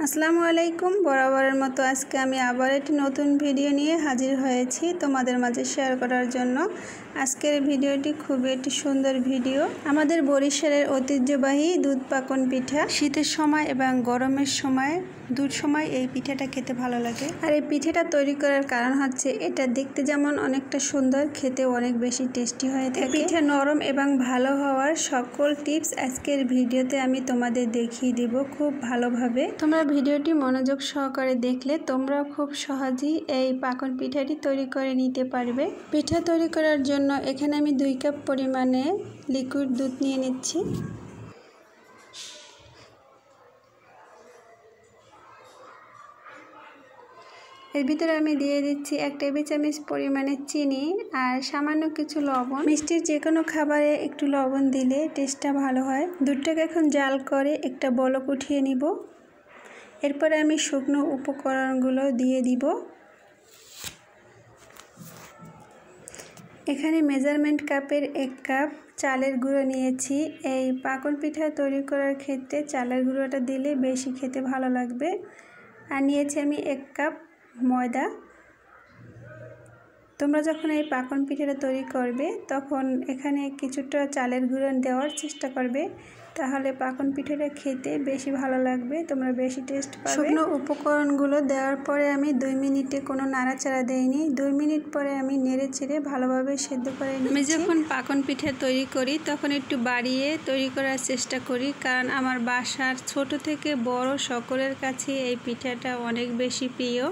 আসসালামু আলাইকুম। বরাবরের মতো আজকে আমি আবার একটি নতুন ভিডিও নিয়ে হাজির হয়েছি তোমাদের মাঝে শেয়ার করার জন্য। আজকের ভিডিওটি খুবই একটি সুন্দর ভিডিও। আমাদের বরিশালের ঐতিহ্যবাহী দুধ পাকন পিঠা শীতের সময় এবং গরমের সময় দুধ সময় এই পিঠাটা খেতে ভালো লাগে। আর এই পিঠাটা তৈরি করার কারণ হচ্ছে এটা দেখতে যেমন অনেকটা সুন্দর, খেতেও অনেক বেশি টেস্টি হয়ে থাকে। পিঠা নরম এবং ভালো হওয়ার সকল টিপস আজকের ভিডিওতে আমি তোমাদের দেখিয়ে দিব খুব ভালোভাবে। তোমরা ভিডিওটি মনোযোগ সহকারে দেখলে তোমরাও খুব সহজেই এই পাকন পিঠাটি তৈরি করে নিতে পারবে। পিঠা তৈরি করার জন্য এখানে আমি 2 কাপ পরিমাণে লিকুইড দুধ নিয়ে নিচ্ছি। এর ভিতরে আমি দিয়ে দিচ্ছি 1 টেবিল চামচ পরিমাণে চিনি আর সামান্য কিছু লবণ। মিষ্টির যে কোনো খাবারে একটু লবণ দিলে টেস্টটা ভালো হয়। দুধটাকে এখন জাল করে একটা বলক উঠিয়ে নিব। এরপরে আমি শুকনো উপকরণগুলো দিয়ে দিব। এখানে মেজারমেন্ট কাপের 1 কাপ চালের গুঁড়ো নিয়েছি। এই পাকন পিঠা তৈরি করার ক্ষেত্রে চালের গুঁড়োটা দিলে বেশি খেতে ভালো লাগবে। আর নিয়েছি আমি 1 কাপ ময়দা। তোমরা যখন এই পাকন পিঠাটা তৈরি করবে তখন এখানে কিছুটা চালের গুঁড়ো দেওয়ার চেষ্টা করবে, তাহলে পাকন পিঠাটা খেতে বেশি ভালো লাগবে, তোমরা বেশি টেস্ট পাবে। শুকনো উপকরণগুলো দেওয়ার পরে আমি 2 মিনিটে কোনো নাড়াচাড়া দেইনি। 2 মিনিট পরে আমি নেড়ে চেড়ে ভালোভাবে সেদ্ধ করে নিচ্ছি। আমি যখন পাকন পিঠা তৈরি করি তখন একটু বাড়িয়ে তৈরি করার চেষ্টা করি, কারণ আমার বাসার ছোট থেকে বড় সকলের কাছে এই পিঠাটা অনেক বেশি প্রিয়।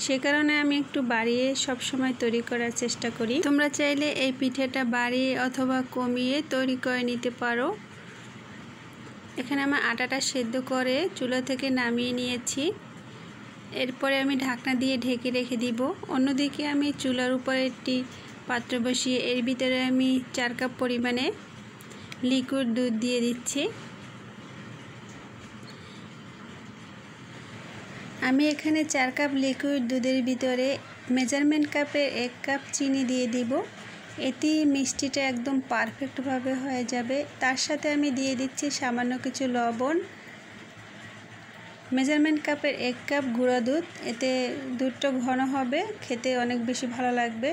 সে কারণে আমি একটু বাড়িয়ে সব সময় তৈরি করার চেষ্টা করি। তোমরা চাইলে এই পিঠাটা বাড়িয়ে অথবা কমিয়ে তৈরি করে নিতে পারো। এখানে আমার আটাটা সেদ্ধ করে চুলা থেকে নামিয়ে নিয়েছি। এরপরে আমি ঢাকনা দিয়ে ঢেকে রেখে দিব। অন্যদিকে আমি চুলার উপরে একটি পাত্র বসিয়ে এর ভিতরে আমি 4 কাপ পরিমাণে লিকুইড দুধ দিয়ে দিচ্ছি। আমি এখানে 4 কাপ লিকুইড দুধের ভিতরে মেজারমেন্ট কাপের 1 কাপ চিনি দিয়ে দিব। এতে মিষ্টিটা একদম পারফেক্টভাবে হয়ে যাবে। তার সাথে আমি দিয়ে দিচ্ছি সামান্য কিছু লবণ। মেজারমেন্ট কাপের 1 কাপ গুঁড়া দুধ। এতে দুধটা ঘন হবে, খেতে অনেক বেশি ভালো লাগবে।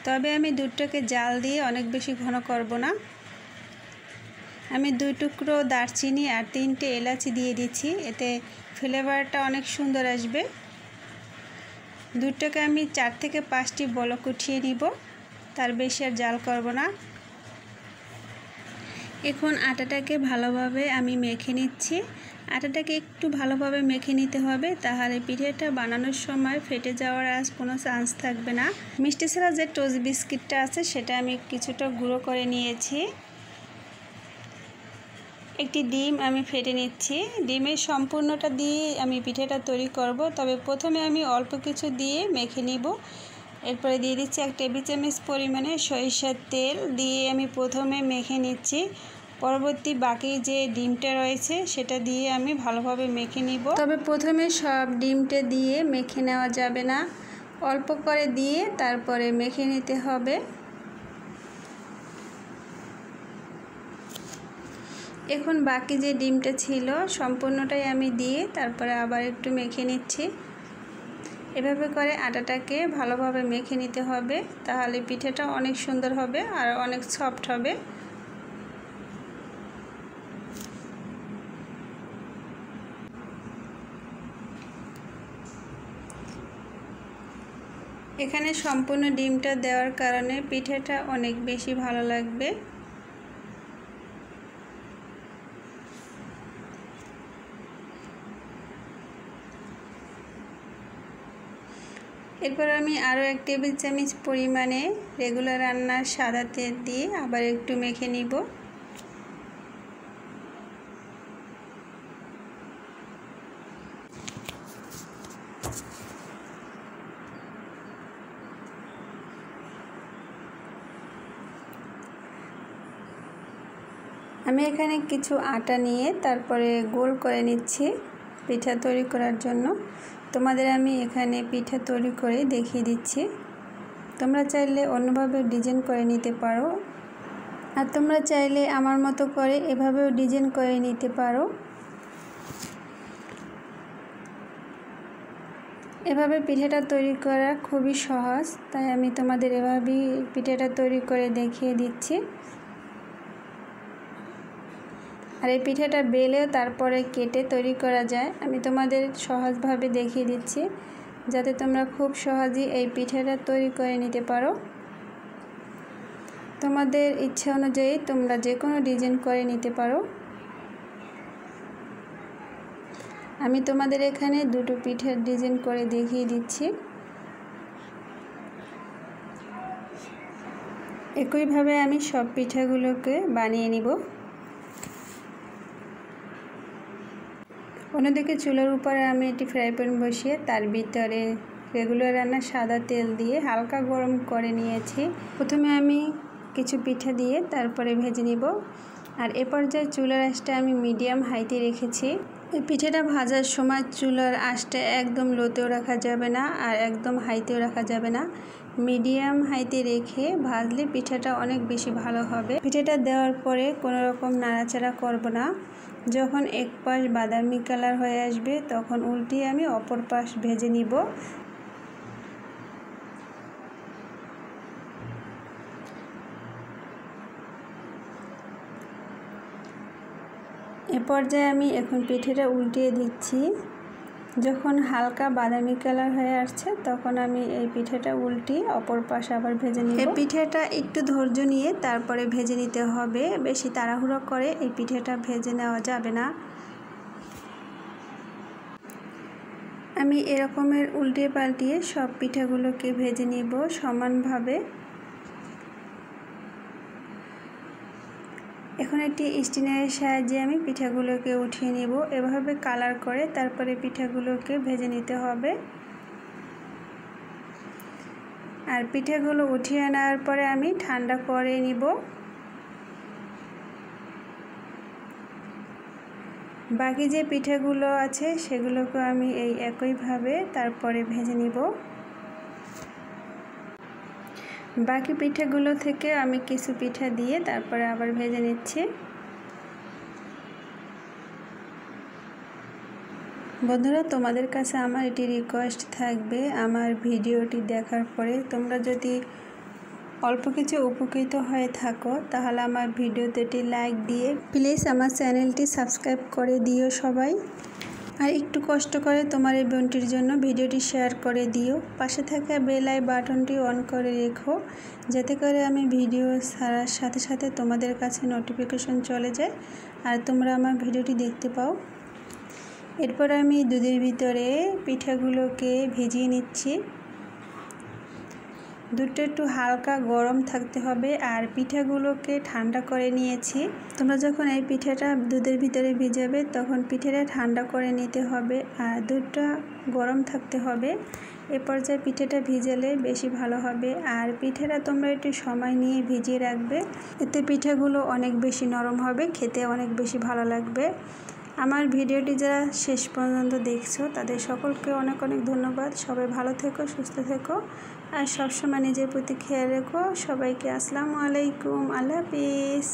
তবে আমি দুধটাকে জাল দিয়ে অনেক বেশি ঘন করব না। আমি 2 টুকরো দারচিনি আর 3টে এলাচি দিয়ে দিচ্ছি, এতে ফ্লেভারটা অনেক সুন্দর আসবে। দুধটাকে আমি 4 থেকে 5টি বলক উঠিয়ে নিব, তার বেশি আর জাল করব না। এখন আটাটাকে ভালোভাবে আমি মেখে নিচ্ছি। আটাটাকে একটু ভালোভাবে মেখে নিতে হবে, তাহলে পিঠাটা বানানোর সময় ফেটে যাওয়ার আর কোনো চান্স থাকবে না। মিষ্টি ছাড়া যে টোস্ট বিস্কিটটা আছে সেটা আমি কিছুটা গুঁড়ো করে নিয়েছি। একটি ডিম আমি ফেটে নিচ্ছি। ডিমের সম্পূর্ণটা দিয়ে আমি পিঠাটা তৈরি করব, তবে প্রথমে আমি অল্প কিছু দিয়ে মেখে নিব। এরপরে দিয়ে দিচ্ছি 1 টেবিল চামচ পরিমাণে সরিষার তেল দিয়ে আমি প্রথমে মেখে নিচ্ছি। পরবর্তী বাকি যে ডিমটা রয়েছে সেটা দিয়ে আমি ভালোভাবে মেখে নিব। তবে প্রথমে সব ডিমটা দিয়ে মেখে নেওয়া যাবে না, অল্প করে দিয়ে তারপরে মেখে নিতে হবে। এখন বাকি যে ডিমটা ছিল সম্পূর্ণটাই আমি দিয়ে তারপরে আবার একটু মেখে নিচ্ছি। এভাবে করে আটাটাকে ভালোভাবে মেখে নিতে হবে, তাহলে পিঠাটা অনেক সুন্দর হবে আর অনেক সফট হবে। এখানে সম্পূর্ণ ডিমটা দেওয়ার কারণে পিঠাটা অনেক বেশি ভালো লাগবে। এরপর আমি আরও 1 টেবিল চামচ পরিমাণে রেগুলার রান্নার সাদা তেল দিয়ে আবার একটু মেখে নিব। আমি এখানে কিছু আটা নিয়ে তারপরে গোল করে নিচ্ছি পিঠা তৈরি করার জন্য। তোমাদের আমি এখানে পিঠা তৈরি করে দেখিয়ে দিচ্ছি। তোমরা চাইলে অন্যভাবে ডিজাইন করে নিতে পারো, আর তোমরা চাইলে আমার মতো করে এভাবেও ডিজাইন করে নিতে পারো। এভাবে পিঠাটা তৈরি করা খুবই সহজ, তাই আমি তোমাদের এভাবেই পিঠাটা তৈরি করে দেখিয়ে দিচ্ছি। আর এই পিঠাটা বেলেও তারপরে কেটে তৈরি করা যায়। আমি তোমাদের সহজভাবে দেখিয়ে দিচ্ছি যাতে তোমরা খুব সহজেই এই পিঠাটা তৈরি করে নিতে পারো। তোমাদের ইচ্ছা অনুযায়ী তোমরা যে কোনো ডিজাইন করে নিতে পারো। আমি তোমাদের এখানে দুটো পিঠার ডিজাইন করে দেখিয়ে দিচ্ছি। একইভাবে আমি সব পিঠাগুলোকে বানিয়ে নিব। অন্যদিকে চুলার উপরে আমি একটি ফ্রাই প্যান বসিয়ে তার ভিতরে রেগুলার রান্নার সাদা তেল দিয়ে হালকা গরম করে নিয়েছি। প্রথমে আমি কিছু পিঠা দিয়ে তারপরে ভেজে নিব। আর এ পর্যায়ে চুলার আঁচটা আমি মিডিয়াম হাইতে রেখেছি। এই পিঠাটা ভাজার সময় চুলার আঁচটা একদম লোতেও রাখা যাবে না আর একদম হাইতেও রাখা যাবে না, মিডিয়াম হাইতে রেখে ভাজলে পিঠাটা অনেক বেশি ভালো হবে। পিঠাটা দেওয়ার পরে কোনো রকম নাড়াচাড়া করব না। যখন এক পাশ বাদামি কালার হয়ে আসবে তখন উল্টিয়ে আমি অপর পাশ ভেজে নিব। এ পর্যায়ে আমি এখন পিঠাটা উল্টিয়ে দিচ্ছি। যখন হালকা বাদামি কালার হয়ে আসছে তখন আমি এই পিঠাটা উল্টিয়ে অপর পাশ আবার ভেজে নিব। এই পিঠাটা একটু ধৈর্য নিয়ে তারপরে ভেজে নিতে হবে, বেশি তাড়াহুড়ো করে এই পিঠাটা ভেজে নেওয়া যাবে না। আমি এরকমের উল্টে পাল্টিয়ে সব পিঠাগুলোকে ভেজে নিব সমানভাবে। এখন একটি স্টিনারের সাহায্যে আমি পিঠাগুলোকে উঠিয়ে নিব। এভাবে কালার করে তারপরে পিঠাগুলোকে ভেজে নিতে হবে। আর পিঠাগুলো উঠিয়ে নেওয়ার পরে আমি ঠান্ডা করে নিব। বাকি যে পিঠাগুলো আছে সেগুলোকে আমি এই একইভাবে তারপরে ভেজে নিব। বাকি পিঠাগুলো থেকে আমি কিছু পিঠা দিয়ে তারপরে আবার ভেজে নিচ্ছি। বন্ধুরা, তোমাদের কাছে আমার এটি রিকোয়েস্ট থাকবে, আমার ভিডিওটি দেখার পরে তোমরা যদি অল্প কিছু উপকৃত হয়ে থাকো তাহলে আমার ভিডিওতে একটি লাইক দিয়ে প্লিজ আমার চ্যানেলটি সাবস্ক্রাইব করে দিও সবাই। আর একটু কষ্ট করে তোমার এই বোনটির জন্য ভিডিওটি শেয়ার করে দিও। পাশে থাকা বেল আই বাটনটি অন করে রেখো যাতে করে আমি ভিডিও ছাড়ার সাথে সাথে তোমাদের কাছে নোটিফিকেশন চলে যায় আর তোমরা আমার ভিডিওটি দেখতে পাও। এরপর আমি দুধের ভিতরে পিঠাগুলোকে ভিজিয়ে নিচ্ছি। দুধটা একটু হালকা গরম থাকতে হবে আর পিঠাগুলোকে ঠান্ডা করে নিয়েছি। তোমরা যখন এই পিঠাটা দুধের ভিতরে ভিজাবে তখন পিঠাটা ঠান্ডা করে নিতে হবে আর দুধটা গরম থাকতে হবে। এ পর্যায়ে পিঠাটা ভিজালে বেশি ভালো হবে। আর পিঠাটা তোমরা একটু সময় নিয়ে ভিজিয়ে রাখবে, এতে পিঠাগুলো অনেক বেশি নরম হবে, খেতে অনেক বেশি ভালো লাগবে। আমার ভিডিওটি যারা শেষ পর্যন্ত দেখছো তাদের সকলকে অনেক অনেক ধন্যবাদ। সবাই ভালো থেকো, সুস্থ থেকো আর সবসময় নিজের প্রতি খেয়াল রেখো। সবাইকে আসসালামু আলাইকুম, আল্লাহ হাফিজ।